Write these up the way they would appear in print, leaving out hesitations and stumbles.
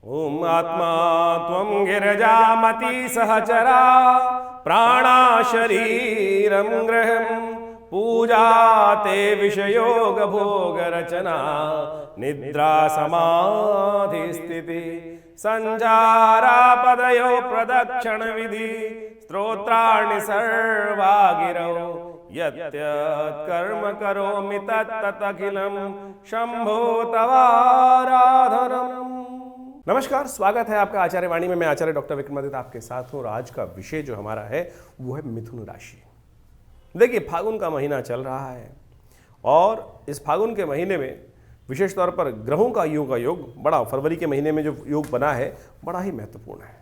ओम आत्मा त्वं गिरजामति सहचरा प्राणा शरीरं गृहं पूजा ते विषयोग भोग रचना निद्रा समाधि स्थिति संजारा पदयो प्रदक्षिण विधि स्तोत्राणि सर्वा गिरौ यत् कर्म करोमि तत् अखिलं शंभो तवाराधनम्। नमस्कार, स्वागत है आपका आचार्य वाणी में। मैं आचार्य डॉक्टर विक्रमादित्य आपके साथ हूँ और आज का विषय जो हमारा है वो है मिथुन राशि। देखिए, फागुन का महीना चल रहा है और इस फागुन के महीने में विशेष तौर पर ग्रहों का योग बड़ा, फरवरी के महीने में जो योग बना है बड़ा ही महत्वपूर्ण है।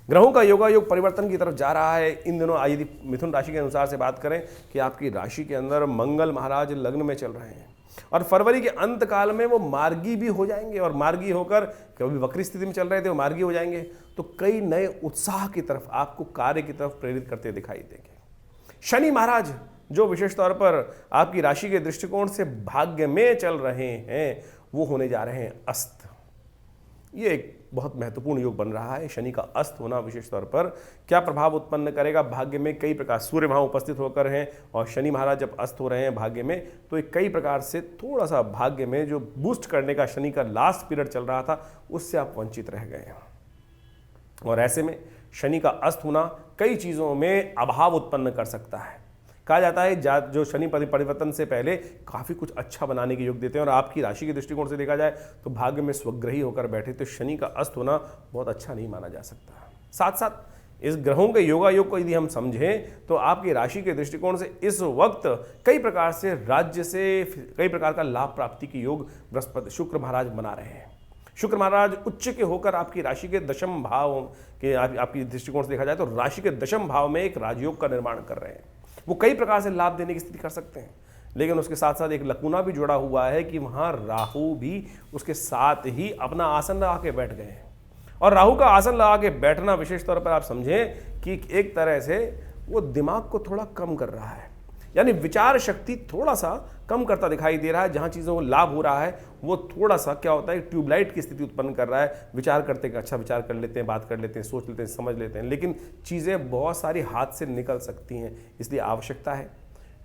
ग्रहों का योग परिवर्तन की तरफ जा रहा है इन दिनों। यदि मिथुन राशि के अनुसार से बात करें कि आपकी राशि के अंदर मंगल महाराज लग्न में चल रहे हैं और फरवरी के अंत काल में वो मार्गी भी हो जाएंगे और मार्गी होकर, कभी वक्री स्थिति में चल रहे थे वो मार्गी हो जाएंगे, तो कई नए उत्साह की तरफ, आपको कार्य की तरफ प्रेरित करते दिखाई देंगे। शनि महाराज जो विशेष तौर पर आपकी राशि के दृष्टिकोण से भाग्य में चल रहे हैं वो होने जा रहे हैं अस्त। ये एक बहुत महत्वपूर्ण योग बन रहा है। शनि का अस्त होना विशेष तौर पर क्या प्रभाव उत्पन्न करेगा भाग्य में? कई प्रकार, सूर्य वहां उपस्थित होकर हैं और शनि महाराज जब अस्त हो रहे हैं भाग्य में, तो एक कई प्रकार से थोड़ा सा भाग्य में जो बूस्ट करने का शनि का लास्ट पीरियड चल रहा था उससे आप वंचित रह गए हैं। और ऐसे में शनि का अस्त होना कई चीजों में अभाव उत्पन्न कर सकता है। कहा जाता है जो शनि परिवर्तन से पहले काफ़ी कुछ अच्छा बनाने के योग देते हैं और आपकी राशि के दृष्टिकोण से देखा जाए तो भाग्य में स्वग्रही होकर बैठे, तो शनि का अस्त होना बहुत अच्छा नहीं माना जा सकता। साथ साथ इस ग्रहों के योग को यदि हम समझें तो आपकी राशि के दृष्टिकोण से इस वक्त कई प्रकार से राज्य से कई प्रकार का लाभ प्राप्ति के योग बृहस्पति शुक्र महाराज बना रहे हैं। शुक्र महाराज उच्च के होकर आपकी राशि के दशम भाव के, आपकी दृष्टिकोण से देखा जाए तो राशि के दशम भाव में एक राजयोग का निर्माण कर रहे हैं। वो कई प्रकार से लाभ देने की स्थिति कर सकते हैं, लेकिन उसके साथ साथ एक लकुना भी जुड़ा हुआ है कि वहां राहु भी उसके साथ ही अपना आसन लगा के बैठ गए हैं। और राहु का आसन लगा के बैठना विशेष तौर पर आप समझें कि एक तरह से वो दिमाग को थोड़ा कम कर रहा है, यानी विचार शक्ति थोड़ा सा कम करता दिखाई दे रहा है। जहां चीज़ों को लाभ हो रहा है वो थोड़ा सा क्या होता है, ट्यूबलाइट की स्थिति उत्पन्न कर रहा है। विचार करते हैं, अच्छा विचार कर लेते हैं, बात कर लेते हैं, सोच लेते हैं, समझ लेते हैं, लेकिन चीज़ें बहुत सारी हाथ से निकल सकती हैं। इसलिए आवश्यकता है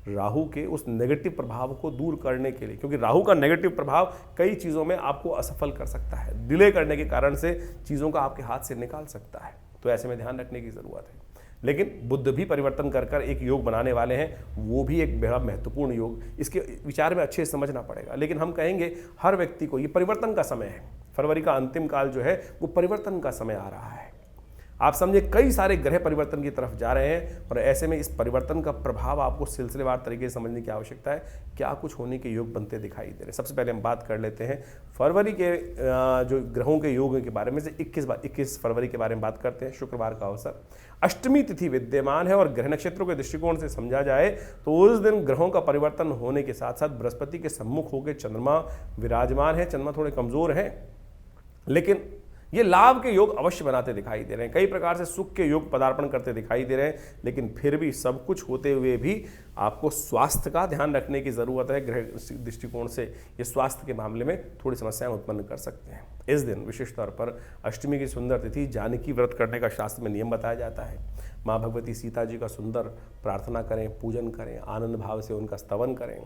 राहु के उस नेगेटिव प्रभाव को दूर करने के लिए, क्योंकि राहु का नेगेटिव प्रभाव कई चीज़ों में आपको असफल कर सकता है, डिले करने के कारण से चीज़ों का आपके हाथ से निकाल सकता है। तो ऐसे में ध्यान रखने की ज़रूरत है। लेकिन बुद्ध भी परिवर्तन कर एक योग बनाने वाले हैं, वो भी एक बड़ा महत्वपूर्ण योग, इसके विचार में अच्छे से समझना पड़ेगा। लेकिन हम कहेंगे हर व्यक्ति को ये परिवर्तन का समय है। फरवरी का अंतिम काल जो है वो परिवर्तन का समय आ रहा है। आप समझे कई सारे ग्रह परिवर्तन की तरफ जा रहे हैं और ऐसे में इस परिवर्तन का प्रभाव आपको सिलसिलेवार तरीके से समझने की आवश्यकता है। क्या कुछ होने के योग बनते दिखाई दे रहे हैं। सबसे पहले हम बात कर लेते हैं फरवरी के जो ग्रहों के योग के बारे में से 21 फरवरी के बारे में बात करते हैं। शुक्रवार का अवसर, अष्टमी तिथि विद्यमान है और ग्रह नक्षत्रों के दृष्टिकोण से समझा जाए तो उस दिन ग्रहों का परिवर्तन होने के साथ साथ बृहस्पति के सम्मुख होकर चंद्रमा विराजमान है। चंद्रमा थोड़े कमजोर हैं, लेकिन ये लाभ के योग अवश्य बनाते दिखाई दे रहे हैं। कई प्रकार से सुख के योग पदार्पण करते दिखाई दे रहे हैं, लेकिन फिर भी सब कुछ होते हुए भी आपको स्वास्थ्य का ध्यान रखने की ज़रूरत है। ग्रह दृष्टिकोण से ये स्वास्थ्य के मामले में थोड़ी समस्याएं उत्पन्न कर सकते हैं। इस दिन विशेष तौर पर अष्टमी की सुंदर तिथि जानकी व्रत करने का शास्त्र में नियम बताया जाता है। माँ भगवती सीता जी का सुंदर प्रार्थना करें, पूजन करें, आनंद भाव से उनका स्तवन करें।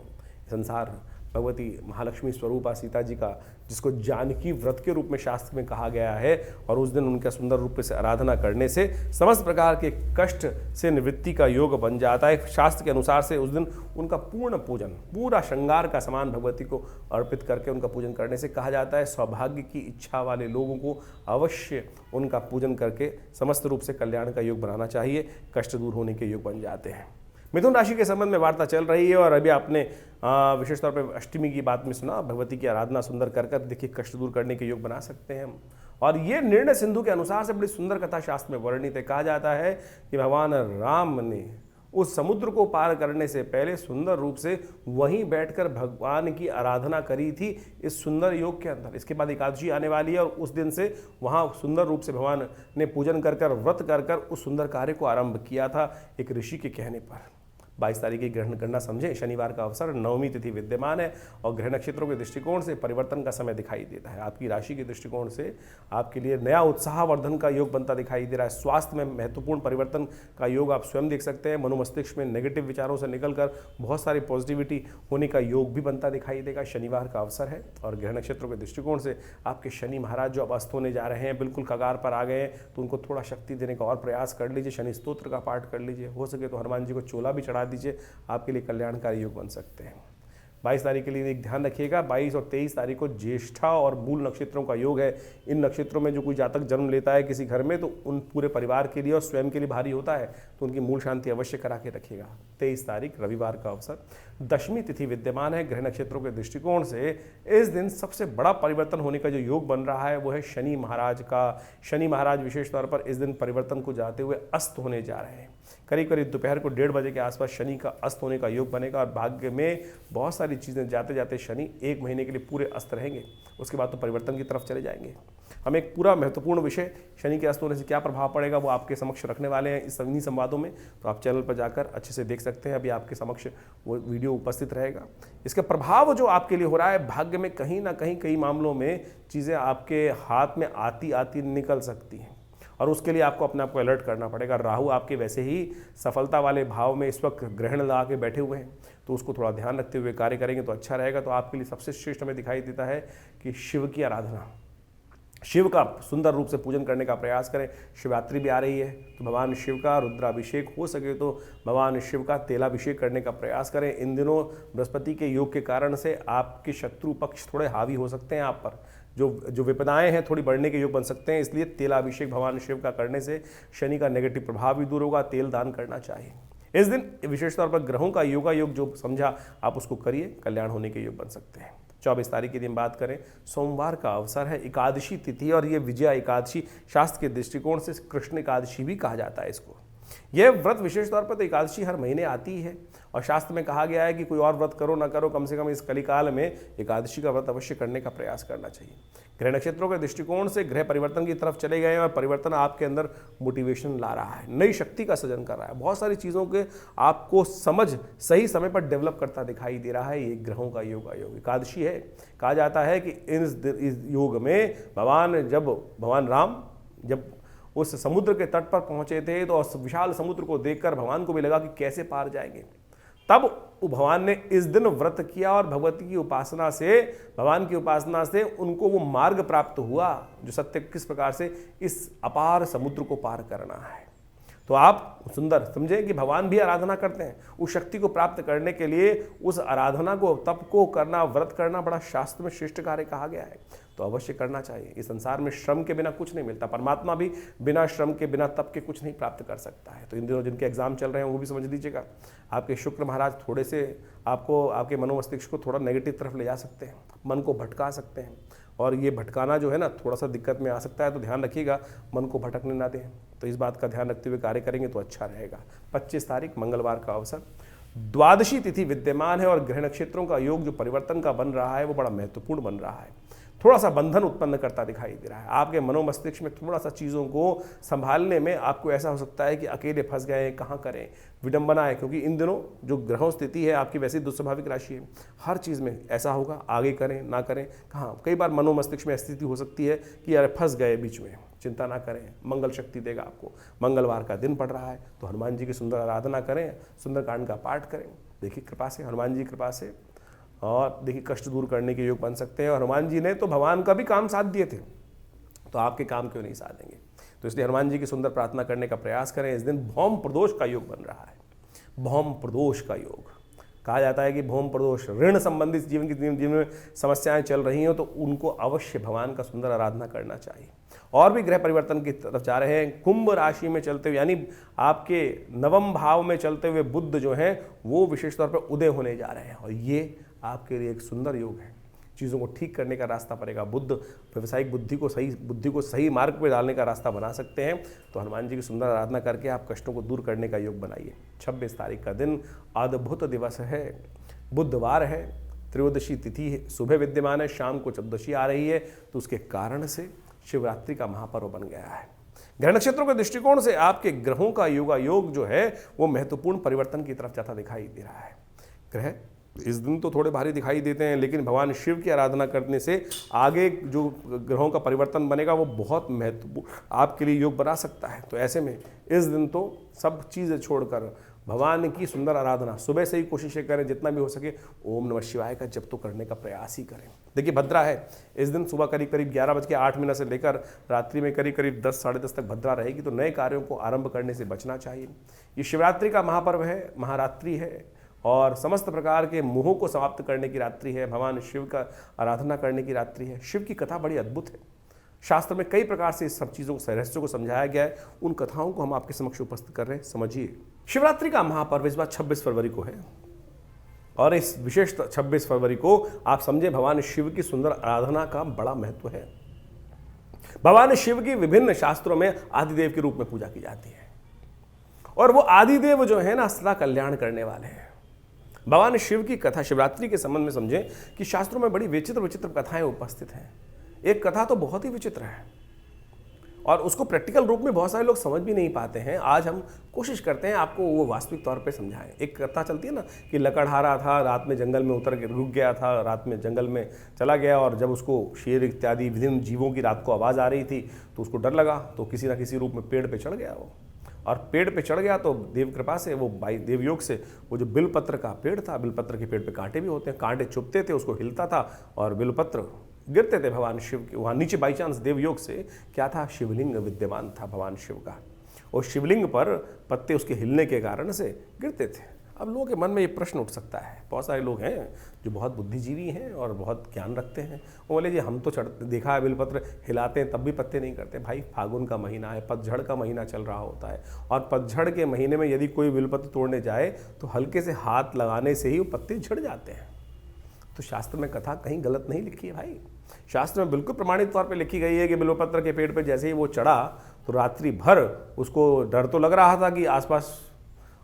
संसार भगवती महालक्ष्मी स्वरूपा सीता जी का, जिसको जानकी व्रत के रूप में शास्त्र में कहा गया है, और उस दिन उनका सुंदर रूप से आराधना करने से समस्त प्रकार के कष्ट से निवृत्ति का योग बन जाता है। शास्त्र के अनुसार से उस दिन उनका पूर्ण पूजन, पूरा श्रृंगार का सामान भगवती को अर्पित करके उनका पूजन करने से कहा जाता है सौभाग्य की इच्छा वाले लोगों को अवश्य उनका पूजन करके समस्त रूप से कल्याण का योग बनाना चाहिए। कष्ट दूर होने के योग बन जाते हैं। मिथुन राशि के संबंध में वार्ता चल रही है और अभी आपने विशेष तौर पर अष्टमी की बात में सुना, भगवती की आराधना सुंदर कर देखिए कष्ट दूर करने के योग बना सकते हैं हम। और ये निर्णय सिंधु के अनुसार से बड़ी सुंदर कथा शास्त्र में वर्णित है। कहा जाता है कि भगवान राम ने उस समुद्र को पार करने से पहले सुंदर रूप से वहीं बैठकर भगवान की आराधना करी थी इस सुंदर योग के अंदर। इसके बाद एकादशी आने वाली है और उस दिन से वहाँ सुंदर रूप से भगवान ने पूजन कर व्रत कर उस सुंदर कार्य को आरंभ किया था एक ऋषि के कहने पर। 22 तारीख की ग्रहण गणना समझें, शनिवार का अवसर, नवमी तिथि विद्यमान है और ग्रह नक्षत्रों के दृष्टिकोण से परिवर्तन का समय दिखाई देता है। आपकी राशि के दृष्टिकोण से आपके लिए नया उत्साहवर्धन का योग बनता दिखाई दे रहा है। स्वास्थ्य में महत्वपूर्ण परिवर्तन का योग आप स्वयं देख सकते हैं। मनोमस्तिष्क में नेगेटिव विचारों से निकलकर बहुत सारी पॉजिटिविटी होने का योग भी बनता दिखाई देगा। शनिवार का अवसर है और ग्रह नक्षत्रों के दृष्टिकोण से आपके शनि महाराज जो अब अस्त होने जा रहे हैं, बिल्कुल कगार पर आ गए हैं, तो उनको थोड़ा शक्ति देने का और प्रयास कर लीजिए। शनि स्तोत्र का पाठ कर लीजिए, हो सके तो हनुमान जी को चोला भी चढ़ा दीजिए, आपके लिए कल्याणकारी योग बन सकते हैं। 22 तारीख के लिए एक ध्यान रखिएगा, 22 और 23 तारीख को ज्येष्ठा और मूल नक्षत्रों का योग है। इन नक्षत्रों में जो कोई जातक जन्म लेता है किसी घर में, तो उन पूरे परिवार के लिए और स्वयं के लिए भारी होता है, तो उनकी मूल शांति अवश्य करा के रखिएगा। 23 तारीख रविवार का अवसर, दशमी तिथि विद्यमान है। ग्रह नक्षत्रों के दृष्टिकोण से इस दिन सबसे बड़ा परिवर्तन होने का जो योग बन रहा है वो है शनि महाराज का। शनि महाराज विशेष तौर पर इस दिन परिवर्तन को जाते हुए अस्त होने जा रहे हैं। करीब करीब दोपहर को 1:30 बजे के आसपास शनि का अस्त होने का योग बनेगा और भाग्य में बहुत सारी चीज़ें जाते जाते शनि 1 महीने के लिए पूरे अस्त रहेंगे, उसके बाद तो परिवर्तन की तरफ चले जाएंगे। हम एक पूरा महत्वपूर्ण विषय शनि के अस्त होने से क्या प्रभाव पड़ेगा वो आपके समक्ष रखने वाले हैं इस इन्हीं संवादों में, तो आप चैनल पर जाकर अच्छे से देख सकते हैं। अभी आपके समक्ष वो वीडियो उपस्थित रहेगा। इसका प्रभाव जो आपके लिए हो रहा है, भाग्य में कहीं ना कहीं कई मामलों में चीज़ें आपके हाथ में आती आती निकल सकती हैं और उसके लिए आपको अपने आप को अलर्ट करना पड़ेगा। राहु आपके वैसे ही सफलता वाले भाव में इस वक्त ग्रहण लगा के बैठे हुए हैं, तो उसको थोड़ा ध्यान रखते हुए कार्य करेंगे तो अच्छा रहेगा। तो आपके लिए सबसे श्रेष्ठ हमें दिखाई देता है कि शिव की आराधना, शिव का सुंदर रूप से पूजन करने का प्रयास करें। शिवरात्रि भी आ रही है तो भगवान शिव का रुद्राभिषेक, हो सके तो भगवान शिव का तेलाभिषेक करने का प्रयास करें। इन दिनों बृहस्पति के योग के कारण से आपके शत्रु पक्ष थोड़े हावी हो सकते हैं आप पर, जो विपदाएं हैं थोड़ी बढ़ने के योग बन सकते हैं, इसलिए तेलाभिषेक भगवान शिव का करने से शनि का नेगेटिव प्रभाव भी दूर होगा। तेल दान करना चाहिए। इस दिन विशेष तौर पर ग्रहों का योगा योग जो समझा आप उसको करिए, कल्याण होने के योग बन सकते हैं। 24 तारीख के दिन बात करें, सोमवार का अवसर है, एकादशी तिथि और ये विजया एकादशी शास्त्र के दृष्टिकोण से कृष्ण एकादशी भी कहा जाता है इसको। यह व्रत विशेष तौर पर तो एकादशी हर महीने आती है और शास्त्र में कहा गया है कि कोई और व्रत करो ना करो, कम से कम इस कलिकाल में एकादशी का व्रत अवश्य करने का प्रयास करना चाहिए। ग्रह नक्षत्रों के दृष्टिकोण से ग्रह परिवर्तन की तरफ चले गए और परिवर्तन आपके अंदर मोटिवेशन ला रहा है, नई शक्ति का सृजन कर रहा है, बहुत सारी चीज़ों के आपको समझ सही समय पर डेवलप करता दिखाई दे रहा है। ये ग्रहों का योग एकादशी है। कहा जाता है कि इस योग में भगवान राम जब उस समुद्र के तट पर पहुंचे थे तो उस विशाल समुद्र को देखकर भगवान को भी लगा कि कैसे पार जाएंगे, तब भगवान ने इस दिन व्रत किया और भगवती की उपासना से, भगवान की उपासना से उनको वो मार्ग प्राप्त हुआ जो सत्य किस प्रकार से इस अपार समुद्र को पार करना है। तो आप सुंदर समझें कि भगवान भी आराधना करते हैं, उस शक्ति को प्राप्त करने के लिए उस आराधना को, तप को करना, व्रत करना बड़ा शास्त्र में श्रेष्ठ कार्य कहा गया है, तो अवश्य करना चाहिए। इस संसार में श्रम के बिना कुछ नहीं मिलता, परमात्मा भी बिना श्रम के, बिना तप के कुछ नहीं प्राप्त कर सकता है। तो इन दिनों जिनके एग्जाम चल रहे हैं वो भी समझ लीजिएगा, आपके शुक्र महाराज थोड़े से आपको, आपके मनोमस्तिष्क को थोड़ा नेगेटिव तरफ ले जा सकते हैं, मन को भटका सकते हैं और ये भटकाना जो है ना थोड़ा सा दिक्कत में आ सकता है, तो ध्यान रखिएगा मन को भटकने ना दें। तो इस बात का ध्यान रखते हुए कार्य करेंगे तो अच्छा रहेगा। 25 तारीख मंगलवार का अवसर, द्वादशी तिथि विद्यमान है और ग्रह नक्षत्रों का योग जो परिवर्तन का बन रहा है वो बड़ा महत्वपूर्ण बन रहा है, थोड़ा सा बंधन उत्पन्न करता दिखाई दे रहा है। आपके मनोमस्तिष्क में थोड़ा सा चीज़ों को संभालने में आपको ऐसा हो सकता है कि अकेले फंस गए, कहाँ करें, विडंबना है, क्योंकि इन दिनों जो ग्रहों स्थिति है आपकी वैसी दुस्वाभाविक राशि है, हर चीज़ में ऐसा होगा, आगे करें ना करें कहाँ। कई बार मनोमस्तिष्क में स्थिति हो सकती है कि यार फंस गए बीच में, चिंता ना करें, मंगल शक्ति देगा आपको। मंगलवार का दिन पड़ रहा है तो हनुमान जी की सुंदर आराधना करें, सुंदरकांड का पाठ करें, देखिए कृपा से, हनुमान जी कृपा से, और देखिए कष्ट दूर करने के योग बन सकते हैं। और हनुमान जी ने तो भगवान का भी काम साथ दिए थे, तो आपके काम क्यों नहीं साधेंगे। तो इसलिए हनुमान जी की सुंदर प्रार्थना करने का प्रयास करें। इस दिन भौम प्रदोष का योग बन रहा है। भौम प्रदोष का योग कहा जाता है कि भौम प्रदोष, ऋण संबंधित जीवन में समस्याएं चल रही हो तो उनको अवश्य भगवान का सुंदर आराधना करना चाहिए। और भी ग्रह परिवर्तन की तरफ जा रहे हैं, कुंभ राशि में चलते हुए, यानी आपके नवम भाव में चलते हुए बुध जो हैं वो विशेष तौर पर उदय होने जा रहे हैं और ये आपके लिए एक सुंदर योग है। चीज़ों को ठीक करने का रास्ता पड़ेगा। बुध व्यवसायिक बुद्धि को सही मार्ग पर डालने का रास्ता बना सकते हैं। तो हनुमान जी की सुंदर आराधना करके आप कष्टों को दूर करने का योग बनाइए। 26 तारीख का दिन अद्भुत दिवस है, बुधवार है, त्रयोदशी तिथि है, सुबह विद्यमान है, शाम को चतुर्दशी आ रही है, तो उसके कारण से शिवरात्रि का महापर्व बन गया है। ग्रह नक्षत्रों के दृष्टिकोण से आपके ग्रहों का योगायोग जो है वो महत्वपूर्ण परिवर्तन की तरफ जाता दिखाई दे रहा है। ग्रह इस दिन तो थोड़े भारी दिखाई देते हैं, लेकिन भगवान शिव की आराधना करने से आगे जो ग्रहों का परिवर्तन बनेगा वो बहुत महत्वपूर्ण आपके लिए योग बना सकता है। तो ऐसे में इस दिन तो सब चीज़ें छोड़कर भगवान की सुंदर आराधना सुबह से ही कोशिशें करें, जितना भी हो सके ओम नमः शिवाय का जप तो करने का प्रयास ही करें। देखिए भद्रा है, इस दिन सुबह करीब करीब 11:08 से लेकर रात्रि में करीब करीब 10 साढ़े 10 तक भद्रा रहेगी, तो नए कार्यों को आरंभ करने से बचना चाहिए। ये शिवरात्रि का महापर्व है, महारात्रि है और समस्त प्रकार के मोहों को समाप्त करने की रात्रि है। भगवान शिव का आराधना करने की रात्रि है। शिव की कथा बड़ी अद्भुत है, शास्त्र में कई प्रकार से इस सब चीज़ों को रहस्यों को समझाया गया है। उन कथाओं को हम आपके समक्ष उपस्थित कर रहे हैं, समझिए। शिवरात्रि का महापर्व इस बार 26 फरवरी को है और इस विशेष 26 फरवरी को आप समझे भगवान शिव की सुंदर आराधना का बड़ा महत्व है। भगवान शिव की विभिन्न शास्त्रों में आदिदेव के रूप में पूजा की जाती है और वो आदिदेव जो है ना सदा कल्याण करने वाले हैं। भगवान शिव की कथा शिवरात्रि के संबंध में समझें कि शास्त्रों में बड़ी विचित्र विचित्र कथाएं उपस्थित हैं। एक कथा तो बहुत ही विचित्र है और उसको प्रैक्टिकल रूप में बहुत सारे लोग समझ भी नहीं पाते हैं। आज हम कोशिश करते हैं आपको वो वास्तविक तौर पे समझाएं। एक कथा चलती है ना कि लकड़हारा था, रात में जंगल में उतर के रुक गया था, रात में जंगल में चला गया और जब उसको शेर इत्यादि विभिन्न जीवों की रात को आवाज़ आ रही थी तो उसको डर लगा, तो किसी ना किसी रूप में पेड़ पर चढ़ गया वो, और पेड़ पे चढ़ गया तो देव कृपा से वो देवयोग से वो जो बिलपत्र का पेड़ था, बिलपत्र के पेड़ पे कांटे भी होते हैं, कांटे चुभते थे, उसको हिलता था और बिलपत्र गिरते थे भगवान शिव के वहाँ नीचे। बाई चांस देवयोग से क्या था, शिवलिंग विद्यमान था भगवान शिव का, और शिवलिंग पर पत्ते उसके हिलने के कारण से गिरते थे। अब लोगों के मन में ये प्रश्न उठ सकता है, बहुत सारे लोग हैं जो बहुत बुद्धिजीवी हैं और बहुत ज्ञान रखते हैं, वो बोले जी हम तो देखा है बिलपत्र हिलाते हैं तब भी पत्ते नहीं करते। भाई फागुन का महीना है, पतझड़ का महीना चल रहा होता है और पतझड़ के महीने में यदि कोई बिलपत्र तोड़ने जाए तो हल्के से हाथ लगाने से ही वो पत्ते झड़ जाते हैं। तो शास्त्र में कथा कहीं गलत नहीं लिखी है भाई, शास्त्र में बिल्कुल प्रमाणित तौर पे लिखी गई है कि बिल्वपत्र के पेड़ पे जैसे ही वो चढ़ा तो रात्रि भर उसको डर तो लग रहा था कि आसपास,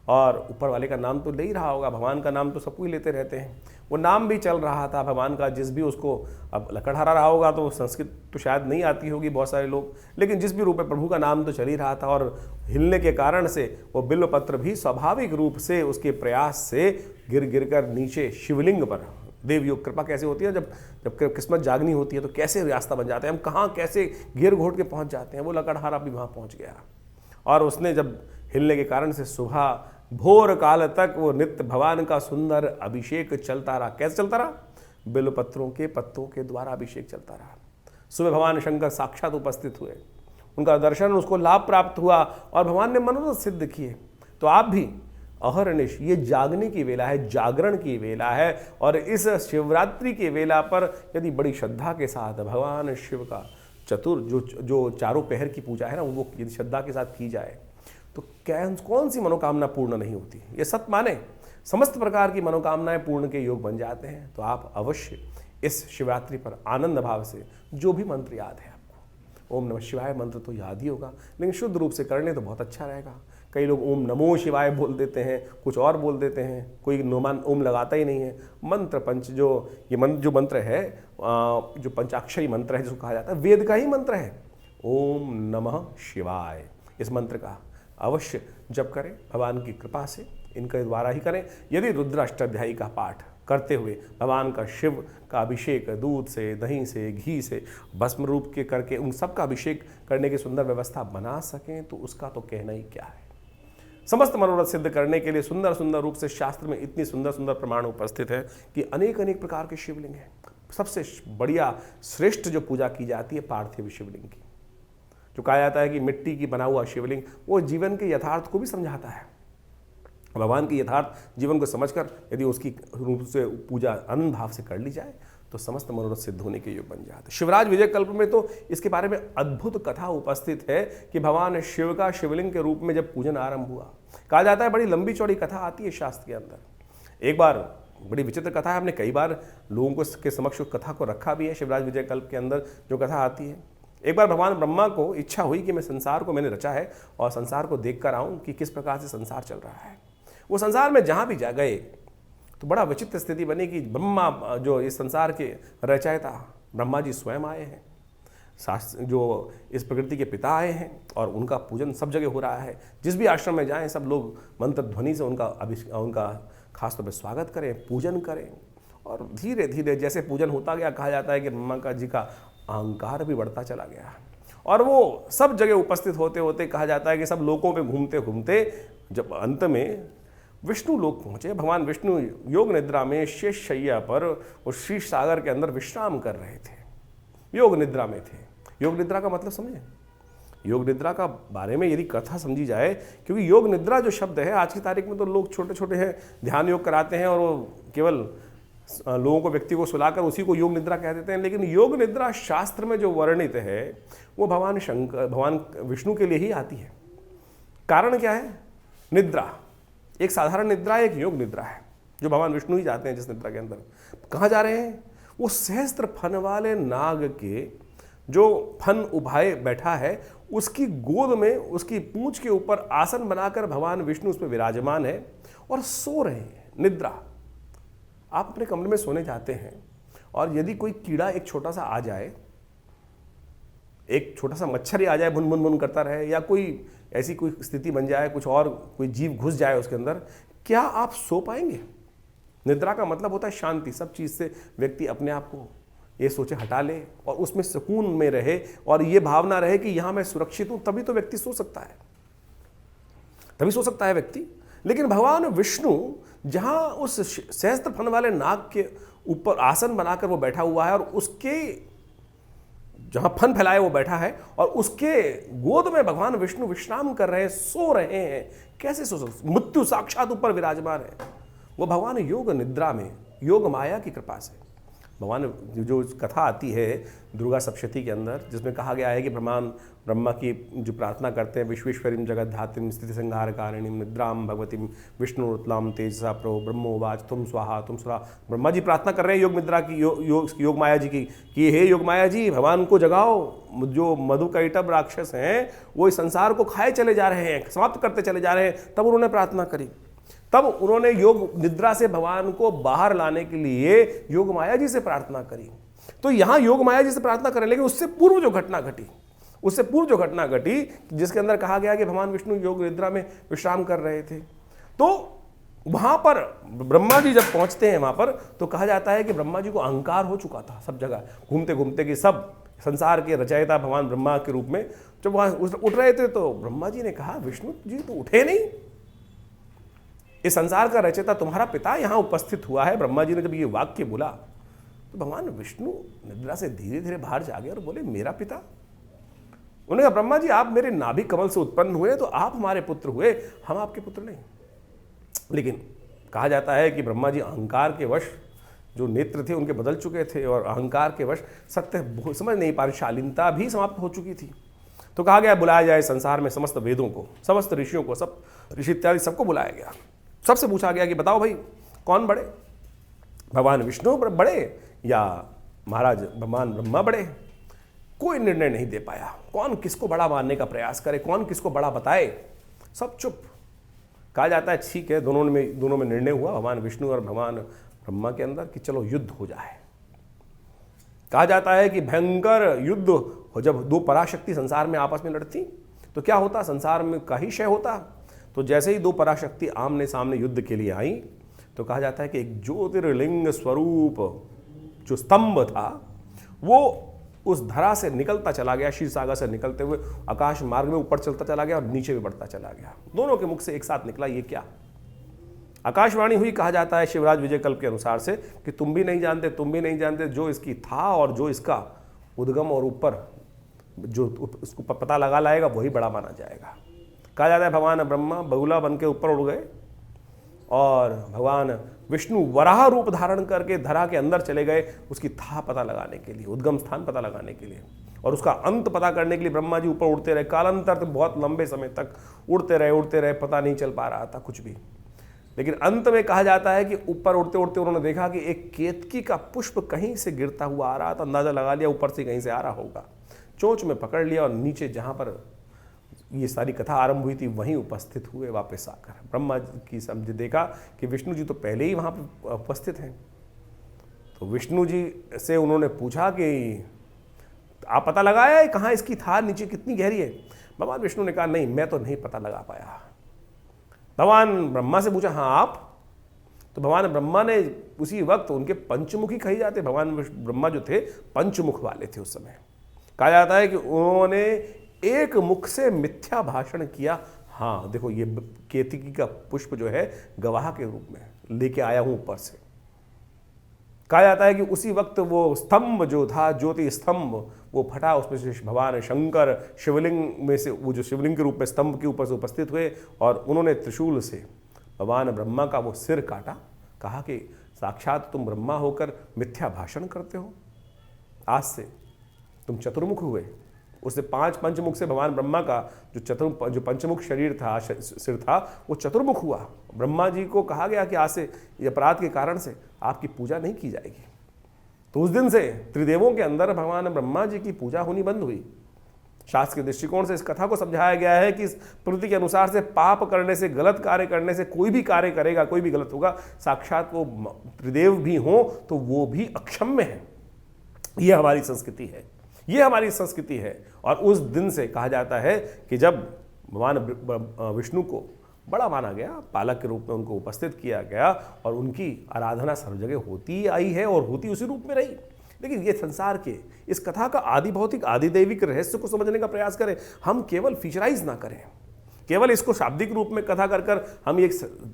और ऊपर वाले का नाम तो ले ही रहा होगा, भगवान का नाम तो सब कोई लेते रहते हैं, वो नाम भी चल रहा था भगवान का। जिस भी उसको अब लकड़हारा रहा होगा तो संस्कृत तो शायद नहीं आती होगी बहुत सारे लोग, लेकिन जिस भी रूप में प्रभु का नाम तो चल ही रहा था और हिलने के कारण से वो बिल्वपत्र भी स्वाभाविक रूप से उसके प्रयास से गिर गिर कर नीचे शिवलिंग पर, देवयोग कृपा कैसे होती है, जब जब किस्मत जागनी होती है तो कैसे रास्ता बन जाते हैं, हम कहाँ कैसे घेर घोट के पहुँच जाते हैं। वो लकड़हारा भी वहाँ पहुँच गया और उसने जब हिलने के कारण से सुबह भोर काल तक वो नित्य भगवान का सुंदर अभिषेक चलता रहा। कैसे चलता रहा, बिल्वपत्रों के पत्तों के द्वारा अभिषेक चलता रहा। सुबह भगवान शंकर साक्षात उपस्थित हुए, उनका दर्शन, उसको लाभ प्राप्त हुआ और भगवान ने मनोरथ सिद्ध किए। तो आप भी अहरनिश, ये जागने की वेला है, जागरण की वेला है और इस शिवरात्रि की वेला पर यदि बड़ी श्रद्धा के साथ भगवान शिव का जो चारों पहर की पूजा है ना, वो यदि श्रद्धा के साथ की जाए तो कौन सी मनोकामना पूर्ण नहीं होती। ये सत्य माने, समस्त प्रकार की मनोकामनाएं पूर्ण के योग बन जाते हैं। तो आप अवश्य इस शिवरात्रि पर आनंद भाव से जो भी मंत्र याद है आपको, ओम नमः शिवाय मंत्र तो याद ही होगा, लेकिन शुद्ध रूप से कर लें तो बहुत अच्छा रहेगा। कई लोग ओम नमो शिवाय बोल देते हैं, कुछ और बोल देते हैं, कोई नोमान ओम लगाता ही नहीं है। मंत्र पंच जो मंत्र है, जो पंचाक्षरी मंत्र है जिसको कहा जाता है, वेद का ही मंत्र है, ओम नमः शिवाय। इस मंत्र का अवश्य जप करें, भगवान की कृपा से इनके द्वारा ही करें। यदि रुद्र अष्टाध्यायी का पाठ करते हुए भगवान का शिव का अभिषेक दूध से, दही से, घी से, भस्म रूप के करके उन सब का अभिषेक करने की सुंदर व्यवस्था बना सकें तो उसका तो कहना ही क्या है। समस्त मनोरथ सिद्ध करने के लिए सुंदर सुंदर रूप से शास्त्र में इतनी सुंदर सुंदर प्रमाण उपस्थित है कि अनेक अनेक प्रकार के शिवलिंग हैं। सबसे बढ़िया श्रेष्ठ जो पूजा की जाती है पार्थिव शिवलिंग की, जो कहा जाता है कि मिट्टी की बना हुआ शिवलिंग वो जीवन के यथार्थ को भी समझाता है। भगवान की यथार्थ जीवन को समझकर यदि उसकी रूप से पूजा आनंद भाव से कर ली जाए तो समस्त मनोरथ सिद्ध होने के योग बन जाते हैं। शिवराज विजय कल्प में तो इसके बारे में अद्भुत कथा उपस्थित है कि भगवान शिव का शिवलिंग के रूप में जब पूजन आरंभ हुआ, कहा जाता है बड़ी लंबी चौड़ी कथा आती है शास्त्र के अंदर। एक बार बड़ी विचित्र कथा है, हमने कई बार लोगों को के समक्ष कथा को रखा भी है। शिवराज विजय कल्प के अंदर जो कथा आती है, एक बार भगवान ब्रह्मा को इच्छा हुई कि मैं संसार को मैंने रचा है और संसार को देख कर आऊँ कि किस प्रकार से संसार चल रहा है। वो संसार में जहाँ भी जा गए तो बड़ा विचित्र स्थिति बनी कि ब्रह्मा जो इस संसार के रचयिता ब्रह्मा जी स्वयं आए हैं। शास्त्र जो इस प्रकृति के पिता आए हैं और उनका पूजन सब जगह हो रहा है। जिस भी आश्रम में जाएं सब लोग मंत्र ध्वनि से उनका खासतौर पर स्वागत करें, पूजन करें। और धीरे धीरे जैसे पूजन होता गया, कहा जाता है कि ब्रह्मा का जी का अहंकार भी बढ़ता चला गया और वो सब जगह उपस्थित होते होते कहा जाता है कि सब लोकों पे घूमते घूमते जब अंत में विष्णु लोक पहुँचे, भगवान विष्णु योग निद्रा में शेष शैया पर उस शीश सागर के अंदर विश्राम कर रहे थे, योग निद्रा में थे। योग निद्रा का मतलब समझें, योग निद्रा का बारे में यदि कथा समझी जाए, क्योंकि योग निद्रा जो शब्द है आज की तारीख में तो लोग छोटे छोटे हैं ध्यान योग कराते हैं और वो केवल लोगों को, व्यक्ति को सुलाकर उसी को योग निद्रा कह देते हैं। लेकिन योग निद्रा शास्त्र में जो वर्णित है वो भगवान विष्णु के लिए ही आती है। कारण क्या है? निद्रा, एक साधारण निद्रा, एक योग निद्रा है जो भगवान विष्णु ही जाते हैं जिस निद्रा के अंदर। कहाँ जा रहे हैं? वो सहस्त्र फन वाले नाग के जो फन उभाए बैठा है उसकी गोद में, उसकी पूंछ के ऊपर आसन बनाकर भगवान विष्णु उस पर विराजमान है और सो रहे हैं। निद्रा, आप अपने कमरे में सोने जाते हैं और यदि कोई कीड़ा एक छोटा सा आ जाए, एक छोटा सा मच्छर ही आ जाए, बुन बुन बुन करता रहे, या कोई ऐसी कोई स्थिति बन जाए, कुछ और कोई जीव घुस जाए उसके अंदर, क्या आप सो पाएंगे? निद्रा का मतलब होता है शांति। सब चीज़ से व्यक्ति अपने आप को ये सोचे हटा ले और उसमें सुकून में रहे और ये भावना रहे कि यहाँ मैं सुरक्षित हूँ, तभी तो व्यक्ति सो सकता है, तभी सो सकता है व्यक्ति। लेकिन भगवान विष्णु जहाँ उस सहस्त्र फन वाले नाग के ऊपर आसन बनाकर वो बैठा हुआ है और उसके जहाँ फन फैलाए वो बैठा है और उसके गोद में भगवान विष्णु विश्राम कर रहे हैं, सो रहे हैं। कैसे सो सकते? मृत्यु साक्षात ऊपर विराजमान है। वो भगवान योग निद्रा में, योग माया की कृपा से, भगवान जो कथा आती है दुर्गा सप्तशती के अंदर, जिसमें कहा गया है कि ब्रह्मा की जो प्रार्थना करते हैं, विश्वेश्वरीं जगत धात्रीं स्थिति संहार कारिणीं निद्रां भगवतीं विष्णुरुत्लां तेजसा प्रभो ब्रह्मोवाच तुम स्वाहा तुम स्वाहा। ब्रह्मा जी प्रार्थना कर रहे हैं योग निद्रा की, योग माया जी की, कि हे योग माया जी भगवान को जगाओ। जो मधुकैटभ राक्षस हैं वो इस संसार को खाए चले जा रहे हैं, समाप्त करते चले जा रहे हैं। तब उन्होंने प्रार्थना करी, तब उन्होंने योग निद्रा से भगवान को बाहर लाने के लिए योग माया जी से प्रार्थना करी। तो यहां योग माया जी से प्रार्थना करें, लेकिन उससे पूर्व जो घटना घटी, जिसके अंदर कहा गया कि भगवान विष्णु योग निद्रा में विश्राम कर रहे थे, तो वहां पर ब्रह्मा जी जब पहुंचते हैं वहां पर, तो कहा जाता है कि ब्रह्मा जी को अहंकार हो चुका था सब जगह घूमते घूमते, कि सब संसार के रचयिता भगवान ब्रह्मा के रूप में जब वहां उठ रहे थे, तो ब्रह्मा जी ने कहा विष्णु जी तो उठे नहीं, इस संसार का रचयिता तुम्हारा पिता यहां उपस्थित हुआ है। ब्रह्मा जी ने जब ये वाक्य बोला तो भगवान विष्णु निद्रा से धीरे धीरे बाहर जागे और बोले मेरा पिता? उन्होंने कहा ब्रह्मा जी आप मेरे नाभि कमल से उत्पन्न हुए तो आप हमारे पुत्र हुए, हम आपके पुत्र नहीं। लेकिन कहा जाता है कि ब्रह्मा जी अहंकार के वश, जो नेत्र थे उनके बदल चुके थे और अहंकार के वश सत्य समझ नहीं पा रहे, शालीनता भी समाप्त हो चुकी थी। तो कहा गया बुलाया जाए संसार में समस्त वेदों को, समस्त ऋषियों को, सब ऋषि इत्यादि सबको बुलाया गया। सबसे पूछा गया कि बताओ भाई कौन बड़े, भगवान विष्णु बड़े या महाराज भगवान ब्रह्मा बड़े? कोई निर्णय नहीं दे पाया, कौन किसको बड़ा मानने का प्रयास करे, कौन किसको बड़ा बताए, सब चुप। कहा जाता है ठीक है, दोनों में निर्णय हुआ भगवान विष्णु और भगवान ब्रह्मा के अंदर कि चलो युद्ध हो जाए। कहा जाता है कि भयंकर युद्ध हो, जब दो पराशक्ति संसार में आपस में लड़ती तो क्या होता, संसार में का ही क्षय होता। तो जैसे ही दो पराशक्ति आमने सामने युद्ध के लिए आई, तो कहा जाता है कि एक ज्योतिर्लिंग स्वरूप जो स्तंभ था वो उस धरा से निकलता चला गया, क्षीर सागर से निकलते हुए आकाश मार्ग में ऊपर चलता चला गया और नीचे भी बढ़ता चला गया। दोनों के मुख से एक साथ निकला, ये क्या? आकाशवाणी हुई, कहा जाता है शिवराज विजय कल्प के अनुसार से, कि तुम भी नहीं जानते, जो इसकी था और जो इसका उद्गम और ऊपर जो उसको पता लगा लाएगा वही बड़ा माना जाएगा। कहा जाता है भगवान ब्रह्मा बगुला बन के ऊपर उड़ गए और भगवान विष्णु वराह रूप धारण करके धरा के अंदर चले गए, उसकी था पता लगाने के लिए, उद्गम स्थान पता लगाने के लिए, और उसका अंत पता करने के लिए ब्रह्मा जी ऊपर उड़ते रहे। कालांतर तक बहुत लंबे समय तक उड़ते रहे, पता नहीं चल पा रहा था कुछ भी। लेकिन अंत में कहा जाता है कि ऊपर उड़ते उड़ते उन्होंने देखा कि एक केतकी का पुष्प कहीं से गिरता हुआ आ रहा था। अंदाजा लगा लिया ऊपर से कहीं से आ रहा होगा, चोंच में पकड़ लिया और नीचे जहाँ पर ये सारी कथा आरंभ हुई थी वहीं उपस्थित हुए वापस आकर। ब्रह्मा की समझ देखा कि विष्णु जी तो पहले ही वहाँ पर उपस्थित हैं। तो विष्णु जी से उन्होंने पूछा कि आप पता लगाया है कहाँ इसकी थार नीचे कितनी गहरी है? भगवान विष्णु ने कहा नहीं, मैं तो नहीं पता लगा पाया। भगवान ब्रह्मा से पूछा, हाँ आप? तो भगवान ब्रह्मा ने उसी वक्त, उनके पंचमुखी कही जाते, भगवान ब्रह्मा जो थे पंचमुख वाले थे उस समय। कहा जाता है कि उन्होंने एक मुख से मिथ्या भाषण किया। हाँ देखो, ये केतकी का पुष्प जो है गवाह के रूप में लेके आया हूं ऊपर से। कहा जाता है कि उसी वक्त वो स्तंभ जो था, ज्योति स्तंभ, वो फटा, उसमें से भगवान शंकर शिवलिंग में से, वो जो शिवलिंग के रूप में स्तंभ के ऊपर से उपस्थित हुए और उन्होंने त्रिशूल से भगवान ब्रह्मा का वो सिर काटा। कहा कि साक्षात तुम ब्रह्मा होकर मिथ्या भाषण करते हो, आज से तुम चतुर्मुख हुए। उससे 5 पंचमुख से भगवान ब्रह्मा का जो पंचमुख शरीर था, सिर था, वो चतुर्मुख हुआ। ब्रह्मा जी को कहा गया कि आज से ये अपराध के कारण से आपकी पूजा नहीं की जाएगी। तो उस दिन से त्रिदेवों के अंदर भगवान ब्रह्मा जी की पूजा होनी बंद हुई। शास्त्र के दृष्टिकोण से इस कथा को समझाया गया है कि इस प्रकृति के अनुसार से पाप करने से, गलत कार्य करने से, कोई भी कार्य करेगा, कोई भी गलत होगा, साक्षात वो त्रिदेव भी हो तो वो भी अक्षम्य है। ये हमारी संस्कृति है, ये हमारी संस्कृति है। और उस दिन से कहा जाता है कि जब भगवान विष्णु को बड़ा माना गया, पालक के रूप में उनको उपस्थित किया गया और उनकी आराधना सर्व जगह होती आई है और होती उसी रूप में रही। लेकिन ये संसार के इस कथा का आदि भौतिक आदि दैविक रहस्य को समझने का प्रयास करें, हम केवल फीचराइज ना करें, केवल इसको शाब्दिक रूप में कथा कर कर हम एक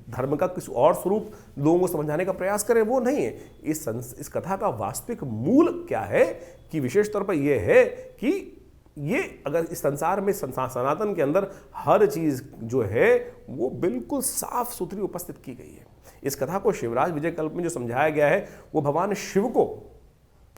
धर्म का किसी और स्वरूप लोगों को समझाने का प्रयास करें, वो नहीं है। इस कथा का वास्तविक मूल क्या है कि विशेष तौर पर यह है कि ये अगर इस संसार में सनातन के अंदर हर चीज जो है वो बिल्कुल साफ सुथरी उपस्थित की गई है। इस कथा को शिवराज विजय कल्प में जो समझाया गया है वो भगवान शिव को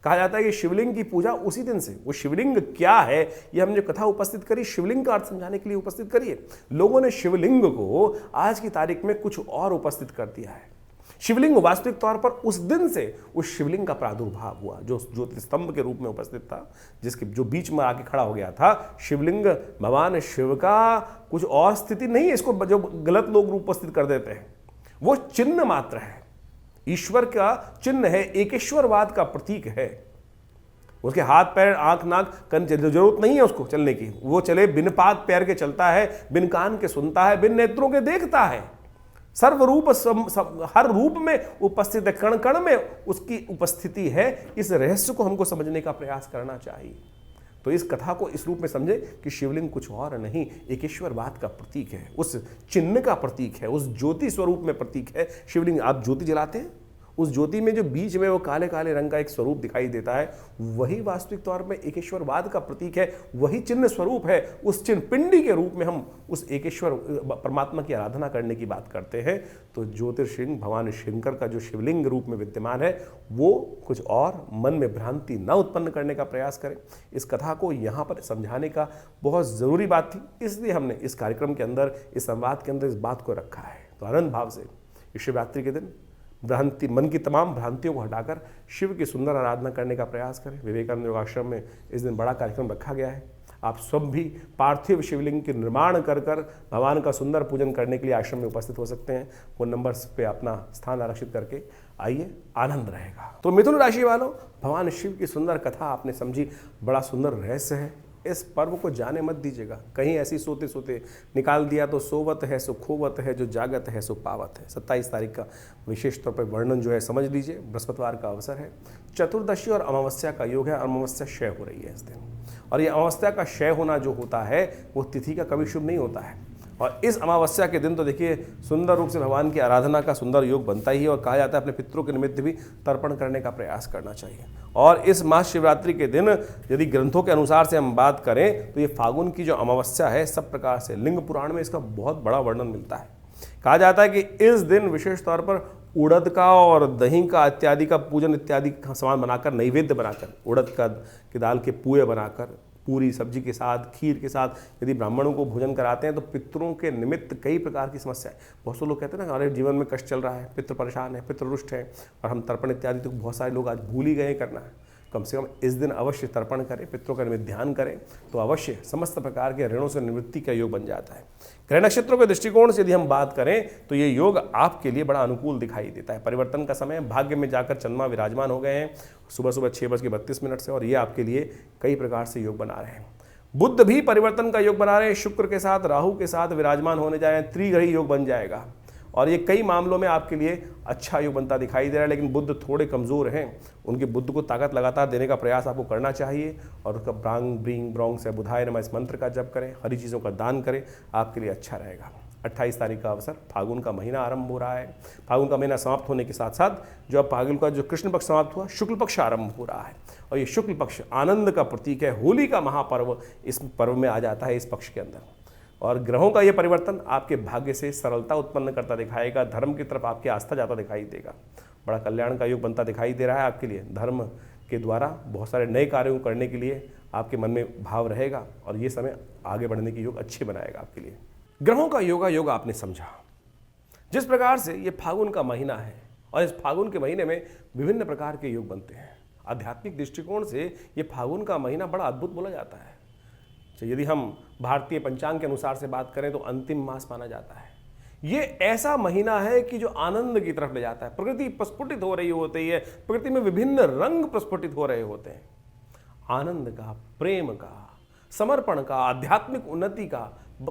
कहा जाता है कि शिवलिंग की पूजा उसी दिन से, वो शिवलिंग क्या है ये हमने कथा उपस्थित करी, शिवलिंग का अर्थ समझाने के लिए उपस्थित करिए। लोगों ने शिवलिंग को आज की तारीख में कुछ और उपस्थित कर दिया है। शिवलिंग वास्तविक तौर पर उस दिन से उस शिवलिंग का प्रादुर्भाव हुआ जो ज्योतिस्तंभ के रूप में उपस्थित था, जिसके जो बीच में आके खड़ा हो गया था। शिवलिंग भगवान शिव का कुछ और स्थिति नहीं है, इसको जो गलत लोग उपस्थित कर देते हैं, वो चिन्ह मात्र है, ईश्वर का चिन्ह है, एकेश्वरवाद का प्रतीक है। उसके हाथ पैर आंख नाक कान जरूरत नहीं है उसको चलने की, वो चले बिन पाद पैर के चलता है, बिन कान के सुनता है, बिन नेत्रों के देखता है, सर्वरूप हर रूप में उपस्थित है, कण कण में उसकी उपस्थिति है। इस रहस्य को हमको समझने का प्रयास करना चाहिए। तो इस कथा को इस रूप में समझे कि शिवलिंग कुछ और नहीं, एकेश्वरवाद का प्रतीक है, उस चिन्ह का प्रतीक है, उस ज्योति स्वरूप में प्रतीक है। शिवलिंग आप ज्योति जलाते हैं, उस ज्योति में जो बीच में वो काले काले रंग का एक स्वरूप दिखाई देता है, वही वास्तविक तौर में एकेश्वरवाद का प्रतीक है, वही चिन्ह स्वरूप है। उस चिन्ह पिंडी के रूप में हम उस एकेश्वर परमात्मा की आराधना करने की बात करते हैं। तो ज्योतिर्शिंग भगवान शंकर का जो शिवलिंग रूप में विद्यमान है वो कुछ और मन में भ्रांति न उत्पन्न करने का प्रयास करें। इस कथा को यहाँ पर समझाने का बहुत ज़रूरी बात थी, इसलिए हमने इस कार्यक्रम के अंदर, इस संवाद के अंदर इस बात को रखा है। तो आनंद भाव से इस शिवरात्रि के दिन भ्रांति, मन की तमाम भ्रांतियों को हटाकर शिव की सुंदर आराधना करने का प्रयास करें। विवेकानंद योगाश्रम में इस दिन बड़ा कार्यक्रम रखा गया है। आप सब भी पार्थिव शिवलिंग के निर्माण कर भगवान का सुंदर पूजन करने के लिए आश्रम में उपस्थित हो सकते हैं। फोन नंबर्स पे अपना स्थान आरक्षित करके आइए, आनंद रहेगा। तो मिथुन राशि वालों, भगवान शिव की सुंदर कथा आपने समझी, बड़ा सुंदर रहस्य है। इस पर्व को जाने मत दीजिएगा, कहीं ऐसी सोते सोते निकाल दिया तो सोवत है सो खोवत है, जो जागत है सो पावत है। 27 तारीख का विशेष तौर पर वर्णन जो है समझ लीजिए। बृहस्पतिवार का अवसर है, चतुर्दशी और अमावस्या का योग है। अमावस्या क्षय हो रही है इस दिन, और ये अमावस्या का क्षय होना जो होता है वो तिथि का कभी शुभ नहीं होता है। और इस अमावस्या के दिन तो देखिए सुंदर रूप से भगवान की आराधना का सुंदर योग बनता ही है, और कहा जाता है अपने पितरों के निमित्त भी तर्पण करने का प्रयास करना चाहिए। और इस महाशिवरात्रि के दिन यदि ग्रंथों के अनुसार से हम बात करें तो ये फागुन की जो अमावस्या है, सब प्रकार से लिंग पुराण में इसका बहुत बड़ा वर्णन मिलता है। कहा जाता है कि इस दिन विशेष तौर पर उड़द का और दही का इत्यादि का पूजन इत्यादि का सामान बनाकर, नैवेद्य बनाकर, उड़द की दाल के पुए बनाकर, पूरी सब्जी के साथ, खीर के साथ यदि ब्राह्मणों को भोजन कराते हैं तो पितरों के निमित्त कई प्रकार की समस्याएं, बहुत से लोग कहते हैं ना हमारे जीवन में कष्ट चल रहा है, पितृ परेशान है, पितृ रुष्ट है, और हम तर्पण इत्यादि तो बहुत सारे लोग आज भूल ही गए करना है। कम से कम इस दिन अवश्य तर्पण करें, पितरों का निमित्त ध्यान करें, तो अवश्य समस्त प्रकार के ऋणों से निवृत्ति का योग बन जाता है। ग्रह नक्षत्रों के दृष्टिकोण से यदि हम बात करें तो ये योग आपके लिए बड़ा अनुकूल दिखाई देता है। परिवर्तन का समय, भाग्य में जाकर चंद्रमा विराजमान हो गए हैं सुबह सुबह 6:32 से, और ये आपके लिए कई प्रकार से योग बना रहे हैं। बुध भी परिवर्तन का योग बना रहे हैं, शुक्र के साथ राहु के साथ विराजमान होने जा रहे हैं, त्रिग्रही योग बन जाएगा और ये कई मामलों में आपके लिए अच्छा योग बनता दिखाई दे रहा है। लेकिन बुध थोड़े कमज़ोर हैं, उनके बुद्ध को ताकत लगातार देने का प्रयास आपको करना चाहिए और उसका ब्रांग ब्रींग ब्रोंग से बुधाय नमः इस मंत्र का जप करें, हरी चीज़ों का दान करें, आपके लिए अच्छा रहेगा। 28 तारीख का अवसर, फागुन का महीना आरंभ हो रहा है। फागुन का महीना समाप्त होने के साथ साथ जो अब फागुन का जो कृष्ण पक्ष समाप्त हुआ, शुक्ल पक्ष आरंभ हो रहा है और ये शुक्ल पक्ष आनंद का प्रतीक है। होली का महापर्व इस पर्व में आ जाता है इस पक्ष के अंदर, और ग्रहों का ये परिवर्तन आपके भाग्य से सरलता उत्पन्न करता दिखाएगा, धर्म की तरफ आपकी आस्था जाता दिखाई देगा। बड़ा कल्याण का योग बनता दिखाई दे रहा है आपके लिए। धर्म के द्वारा बहुत सारे नए कार्यों को करने के लिए आपके मन में भाव रहेगा और ये समय आगे बढ़ने के योग अच्छे बनाएगा आपके लिए। ग्रहों का योग आपने समझा। जिस प्रकार से ये फागुन का महीना है और इस फागुन के महीने में विभिन्न प्रकार के योग बनते हैं, आध्यात्मिक दृष्टिकोण से ये फागुन का महीना बड़ा अद्भुत बोला जाता है। यदि हम भारतीय पंचांग के अनुसार से बात करें तो अंतिम मास माना जाता है। ये ऐसा महीना है कि जो आनंद की तरफ ले जाता है। प्रकृति प्रस्फुटित हो रही होती है, प्रकृति में विभिन्न रंग प्रस्फुटित हो रहे होते हैं। आनंद का, प्रेम का, समर्पण का, आध्यात्मिक उन्नति का,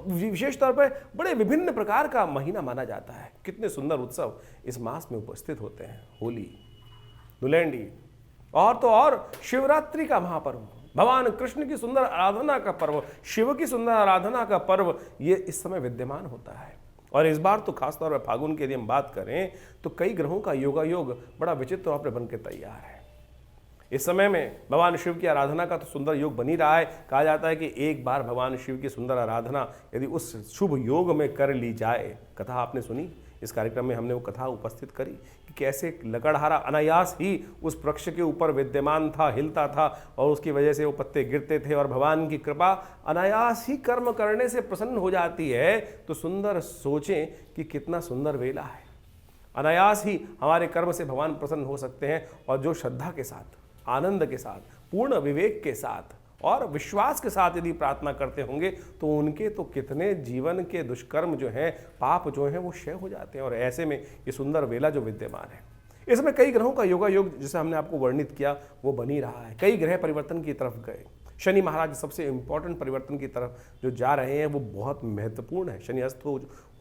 विशेष तौर पर बड़े विभिन्न प्रकार का महीना माना जाता है। कितने सुंदर उत्सव इस मास में उपस्थित होते हैं। होली, धुलेंडी और तो और शिवरात्रि का महापर्व, भगवान कृष्ण की सुंदर आराधना का पर्व, शिव की सुंदर आराधना का पर्व, ये इस समय विद्यमान होता है। और इस बार तो खासतौर पर फागुन के यदि हम बात करें तो कई ग्रहों का योग बड़ा विचित्र तौर पर बन के तैयार है। इस समय में भगवान शिव की आराधना का तो सुंदर योग बन ही रहा है। कहा जाता है कि एक बार भगवान शिव की सुंदर आराधना यदि उस शुभ योग में कर ली जाए, कथा आपने सुनी, इस कार्यक्रम में हमने वो कथा उपस्थित करी कि कैसे लकड़हारा अनायास ही उस वृक्ष के ऊपर विद्यमान था, हिलता था और उसकी वजह से वो पत्ते गिरते थे और भगवान की कृपा अनायास ही कर्म करने से प्रसन्न हो जाती है। तो सुंदर सोचें कि कितना सुंदर वेला है। अनायास ही हमारे कर्म से भगवान प्रसन्न हो सकते हैं और जो श्रद्धा के साथ, आनंद के साथ, पूर्ण विवेक के साथ और विश्वास के साथ यदि प्रार्थना करते होंगे तो उनके तो कितने जीवन के दुष्कर्म जो हैं, पाप जो हैं, वो क्षय हो जाते हैं। और ऐसे में ये सुंदर वेला जो विद्यमान है, इसमें कई ग्रहों का योग जिसे हमने आपको वर्णित किया वो बन ही रहा है। कई ग्रह परिवर्तन की तरफ गए। शनि महाराज सबसे इंपॉर्टेंट परिवर्तन की तरफ जो जा रहे हैं वो बहुत महत्वपूर्ण है। शनि अस्त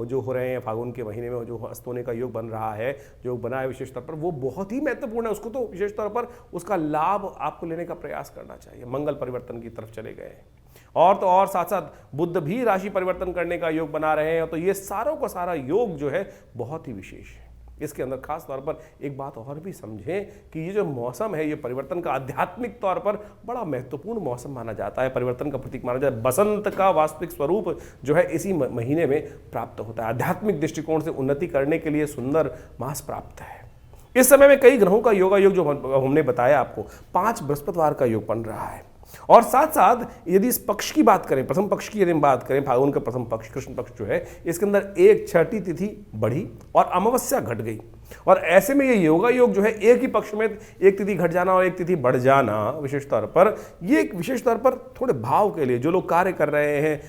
जो हो रहे हैं फागुन के महीने में, जो अस्त होने का योग बन रहा है, जो बना है विशेष तौर पर, वो बहुत ही महत्वपूर्ण है। उसको तो विशेष तौर पर उसका लाभ आपको लेने का प्रयास करना चाहिए। मंगल परिवर्तन की तरफ चले गए और तो और साथ साथ बुध भी राशि परिवर्तन करने का योग बना रहे हैं। तो ये सारों का सारा योग जो है बहुत ही विशेष है। इसके अंदर खास तौर पर एक बात और भी समझें कि ये जो मौसम है, ये परिवर्तन का आध्यात्मिक तौर पर बड़ा महत्वपूर्ण मौसम माना जाता है, परिवर्तन का प्रतीक माना जाता है। बसंत का वास्तविक स्वरूप जो है इसी महीने में प्राप्त होता है। आध्यात्मिक दृष्टिकोण से उन्नति करने के लिए सुंदर मास प्राप्त है। इस समय में कई ग्रहों का योग जो हमने बताया आपको, 5 बृहस्पतिवार का योग बन रहा है। और साथ साथ यदि इस पक्ष की बात करें, प्रथम पक्ष की यदि हम बात करें, फागुन का प्रथम पक्ष कृष्ण पक्ष जो है, इसके अंदर एक छठी तिथि बढ़ी और अमावस्या घट गई। और ऐसे में ये योग जो है एक ही पक्ष में एक तिथि घट जाना और एक तिथि बढ़ जाना, विशेष तौर पर ये विशेष तौर पर थोड़े भाव के लिए, जो लोग कार्य कर रहे हैं,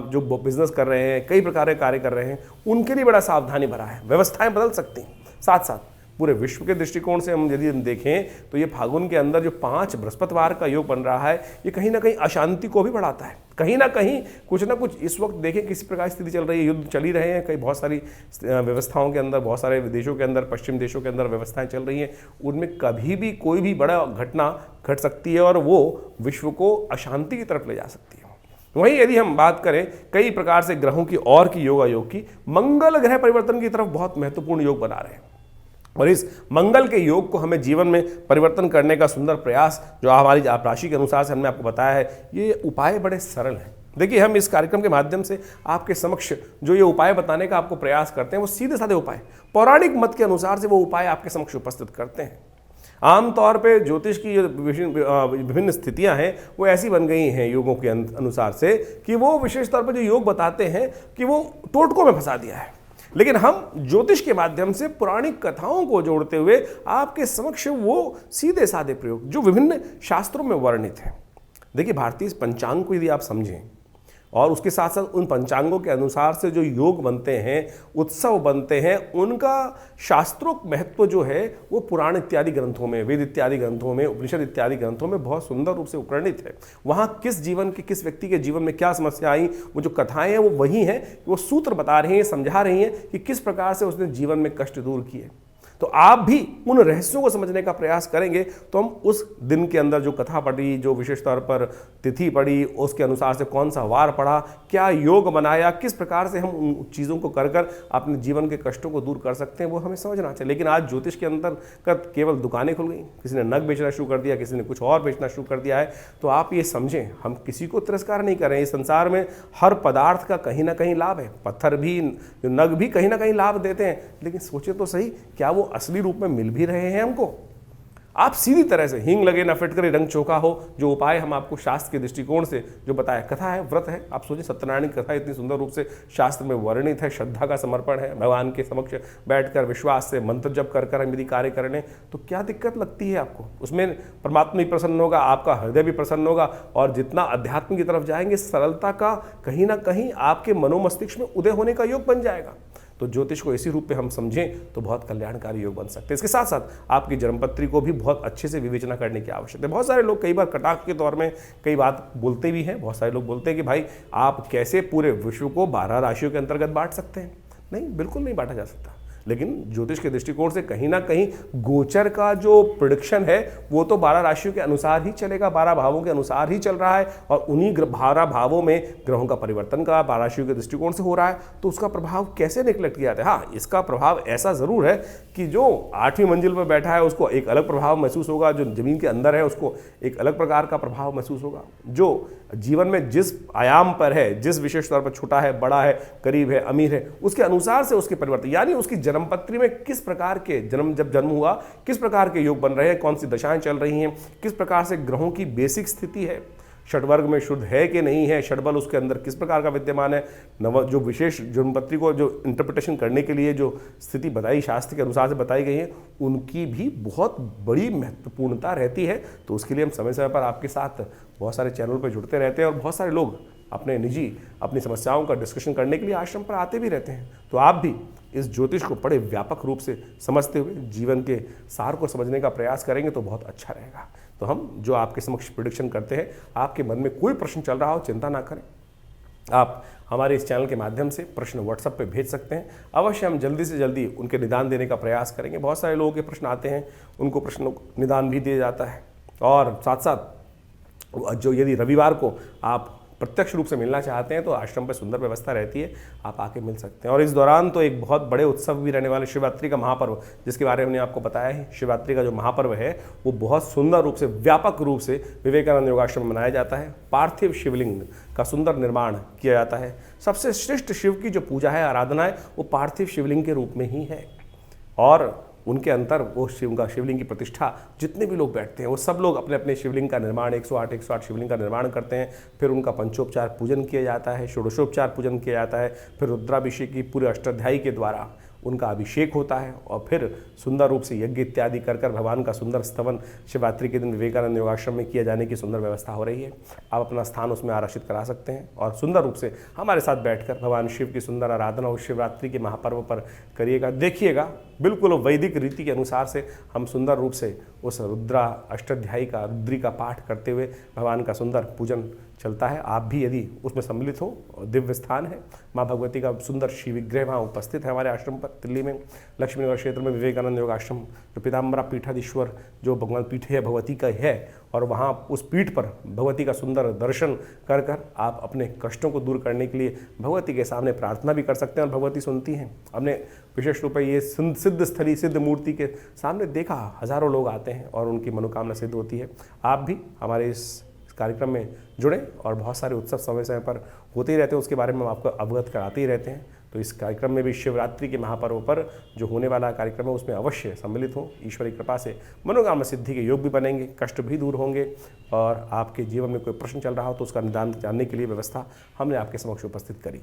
जो बिजनेस कर रहे हैं, कई प्रकार के कार्य कर रहे हैं, उनके लिए बड़ा सावधानी भरा है। व्यवस्थाएं बदल सकती हैं। साथ साथ पूरे विश्व के दृष्टिकोण से हम यदि देखें तो ये फागुन के अंदर जो 5 बृहस्पतिवार का योग बन रहा है, ये कहीं ना कहीं अशांति को भी बढ़ाता है। कहीं ना कहीं कुछ ना कुछ इस वक्त देखें किसी प्रकार की स्थिति चल रही है, युद्ध चल ही रहे हैं, कई बहुत सारी व्यवस्थाओं के अंदर, बहुत सारे विदेशों के अंदर, पश्चिम देशों के अंदर व्यवस्थाएं चल रही हैं। उनमें कभी भी कोई भी बड़ा घटना घट सकती है और वो विश्व को अशांति की तरफ ले जा सकती है। वहीं यदि हम बात करें कई प्रकार से ग्रहों की और की योग की, मंगल ग्रह परिवर्तन की तरफ बहुत महत्वपूर्ण योग बना रहे हैं। और इस मंगल के योग को हमें जीवन में परिवर्तन करने का सुंदर प्रयास जो हमारी आप राशि के अनुसार से हमने आपको बताया है, ये उपाय बड़े सरल हैं। देखिए, हम इस कार्यक्रम के माध्यम से आपके समक्ष जो ये उपाय बताने का आपको प्रयास करते हैं, वो सीधे साधे उपाय, पौराणिक मत के अनुसार से वो उपाय आपके समक्ष उपस्थित करते हैं। आमतौर पे ज्योतिष की जो विभिन्न स्थितियां हैं वो ऐसी बन गई हैं योगों के अनुसार से कि वो विशेष तौर पर जो योग बताते हैं कि वो टोटकों में फंसा दिया है। लेकिन हम ज्योतिष के माध्यम से पौराणिक कथाओं को जोड़ते हुए आपके समक्ष वो सीधे साधे प्रयोग जो विभिन्न शास्त्रों में वर्णित है। देखिए, भारतीय पंचांग को यदि आप समझें और उसके साथ साथ उन पंचांगों के अनुसार से जो योग बनते हैं, उत्सव बनते हैं, उनका शास्त्रोक्त महत्व जो है वो पुराण इत्यादि ग्रंथों में, वेद इत्यादि ग्रंथों में, उपनिषद इत्यादि ग्रंथों में बहुत सुंदर रूप से उपवर्णित है। वहाँ किस जीवन के, किस व्यक्ति के जीवन में क्या समस्या आई, वो जो कथाएं हैं वो वही हैं, वो सूत्र बता रही हैं, समझा रही हैं कि किस प्रकार से उसने जीवन में कष्ट दूर किए। तो आप भी उन रहस्यों को समझने का प्रयास करेंगे तो हम उस दिन के अंदर जो कथा पढ़ी, जो विशेष तौर पर तिथि पढ़ी, उसके अनुसार से कौन सा वार पढ़ा, क्या योग बनाया, किस प्रकार से हम उन चीज़ों को कर कर अपने जीवन के कष्टों को दूर कर सकते हैं, वो हमें समझना चाहिए। लेकिन आज ज्योतिष के अंतर्गत केवल दुकानें खुल गई, किसी ने नग बेचना शुरू कर दिया, किसी ने कुछ और बेचना शुरू कर दिया है। तो आप ये समझें, हम किसी को तिरस्कार नहीं कर रहे हैं। इस संसार में हर पदार्थ का कहीं ना कहीं लाभ है। पत्थर भी, नग भी कहीं ना कहीं लाभ देते हैं, लेकिन सोचे तो सही, क्या वो असली रूप में मिल भी रहे हैं हमको? आप सीधी तरह से हींग लगे ना फिटकरे रंग चोखा हो, जो उपाय हम आपको शास्त्र के दृष्टिकोण से जो बताया, कथा है, व्रत है। आप सोचिए, सत्यनारायण की कथा इतनी सुंदर रूप से शास्त्र में वर्णित है, श्रद्धा का समर्पण है, भगवान के समक्ष बैठकर विश्वास से मंत्र जप कर कर हम यदि कार्य कर लें तो क्या दिक्कत लगती है आपको? उसमें परमात्मा भी प्रसन्न होगा, आपका हृदय भी प्रसन्न होगा, और जितना अध्यात्म की तरफ जाएंगे, सरलता का कहीं ना कहीं आपके मनोमस्तिष्क में उदय होने का योग बन जाएगा। तो ज्योतिष को इसी रूप में हम समझें तो बहुत कल्याणकारी योग बन सकते हैं। इसके साथ साथ आपकी जन्मपत्री को भी बहुत अच्छे से विवेचना करने की आवश्यकता है। बहुत सारे लोग कई बार कटाक्ष के तौर में कई बात बोलते भी हैं। बहुत सारे लोग बोलते हैं कि भाई आप कैसे पूरे विश्व को 12 राशियों के अंतर्गत बांट सकते हैं? नहीं, बिल्कुल नहीं बांटा जा सकता। लेकिन ज्योतिष के दृष्टिकोण से कहीं ना कहीं गोचर का जो प्रेडिक्शन है वो तो 12 राशियों के अनुसार ही चलेगा, 12 भावों के अनुसार ही चल रहा है, और उन्हीं 12 भावों में ग्रहों का परिवर्तन का 12 राशियों के दृष्टिकोण से हो रहा है। तो उसका प्रभाव कैसे निकलट किया जाता है? हाँ, इसका प्रभाव ऐसा जरूर है कि जो 8वीं मंजिल पर बैठा है उसको एक अलग प्रभाव महसूस होगा, जो जमीन के अंदर है उसको एक अलग प्रकार का प्रभाव महसूस होगा, जो जीवन में जिस आयाम पर है, जिस विशेष तौर पर छोटा है, बड़ा है, गरीब है, अमीर है, उसके अनुसार से उसके परिवर्तन, यानी उसकी जन्मपत्री में किस प्रकार के जब जन्म हुआ, किस प्रकार के योग बन रहे हैं, कौन सी दशाएं चल रही हैं, किस प्रकार से ग्रहों की बेसिक स्थिति है, षडवर्ग में शुद्ध है कि नहीं है, षडबल उसके अंदर किस प्रकार का विद्यमान है, नव जो विशेष जन्मपत्री को जो इंटरप्रिटेशन करने के लिए जो स्थिति बताई, शास्त्र के अनुसार से बताई गई है, उनकी भी बहुत बड़ी महत्वपूर्णता रहती है। तो उसके लिए हम समय समय पर आपके साथ बहुत सारे चैनल पर जुड़ते रहते हैं, और बहुत सारे लोग अपनी समस्याओं का डिस्कशन करने के लिए आश्रम पर आते भी रहते हैं। तो आप भी इस ज्योतिष को बड़े व्यापक रूप से समझते हुए जीवन के सार को समझने का प्रयास करेंगे तो बहुत अच्छा रहेगा। तो हम जो आपके समक्ष प्रेडिक्शन करते हैं, आपके मन में कोई प्रश्न चल रहा हो, चिंता ना करें, आप हमारे इस चैनल के माध्यम से प्रश्न व्हाट्सएप पे भेज सकते हैं। अवश्य हम जल्दी से जल्दी उनके निदान देने का प्रयास करेंगे। बहुत सारे लोगों के प्रश्न आते हैं, उनको प्रश्न निदान भी दिया जाता है। और साथ साथ जो यदि रविवार को आप प्रत्यक्ष रूप से मिलना चाहते हैं तो आश्रम पर सुंदर व्यवस्था रहती है, आप आके मिल सकते हैं। और इस दौरान तो एक बहुत बड़े उत्सव भी रहने वाले, शिवरात्रि का महापर्व, जिसके बारे में हमने आपको बताया है। शिवरात्रि का जो महापर्व है वो बहुत सुंदर रूप से, व्यापक रूप से विवेकानंद योगाश्रम में मनाया जाता है। पार्थिव शिवलिंग का सुंदर निर्माण किया जाता है। सबसे श्रेष्ठ शिव की जो पूजा है, आराधना है, वो पार्थिव शिवलिंग के रूप में ही है। और उनके अंतर वो शिवलिंग की प्रतिष्ठा, जितने भी लोग बैठते हैं वो सब लोग अपने अपने शिवलिंग का निर्माण, 108 शिवलिंग का निर्माण करते हैं। फिर उनका पंचोपचार पूजन किया जाता है, षोडशोपचार पूजन किया जाता है। फिर रुद्राभिषेक की पूरे अष्टाध्यायी के द्वारा उनका अभिषेक होता है, और फिर सुंदर रूप से यज्ञ इत्यादि कर कर भगवान का सुंदर स्तवन शिवरात्रि के दिन विवेकानंद योगाश्रम में किया जाने की सुंदर व्यवस्था हो रही है। आप अपना स्थान उसमें आरक्षित करा सकते हैं और सुंदर रूप से हमारे साथ बैठकर भगवान शिव की सुंदर आराधना उस शिवरात्रि के महापर्व पर करिएगा। देखिएगा, बिल्कुल वैदिक रीति के अनुसार से हम सुंदर रूप से उस रुद्रा अष्टाध्यायी का, रुद्री का पाठ करते हुए भगवान का सुंदर पूजन चलता है। आप भी यदि उसमें सम्मिलित हो, दिव्य स्थान है, माँ भगवती का सुंदर शिव विग्रह वहाँ उपस्थित है हमारे आश्रम पर दिल्ली में, लक्ष्मीनगर क्षेत्र में विवेकानंद योग आश्रम, जो पीताम्बरा पीठाधीश्वर जो भगवान पीठ है भगवती का है, और वहाँ उस पीठ पर भगवती का सुंदर दर्शन कर कर आप अपने कष्टों को दूर करने के लिए भगवती के सामने प्रार्थना भी कर सकते हैं, और भगवती सुनती हैं। हमने विशेष रूप से ये सिद्ध स्थली, सिद्ध मूर्ति के सामने देखा, हजारों लोग आते हैं और उनकी मनोकामना सिद्ध होती है। आप भी हमारे इस कार्यक्रम में जुड़ें, और बहुत सारे उत्सव समय समय पर होते ही रहते हैं, उसके बारे में हम आपको अवगत कराते ही रहते हैं। तो इस कार्यक्रम में भी शिवरात्रि के महापर्व पर जो होने वाला कार्यक्रम है उसमें अवश्य सम्मिलित हों। ईश्वरी कृपा से मनोकामना सिद्धि के योग भी बनेंगे, कष्ट भी दूर होंगे, और आपके जीवन में कोई प्रश्न चल रहा हो तो उसका निदान जानने के लिए व्यवस्था हमने आपके समक्ष उपस्थित करी।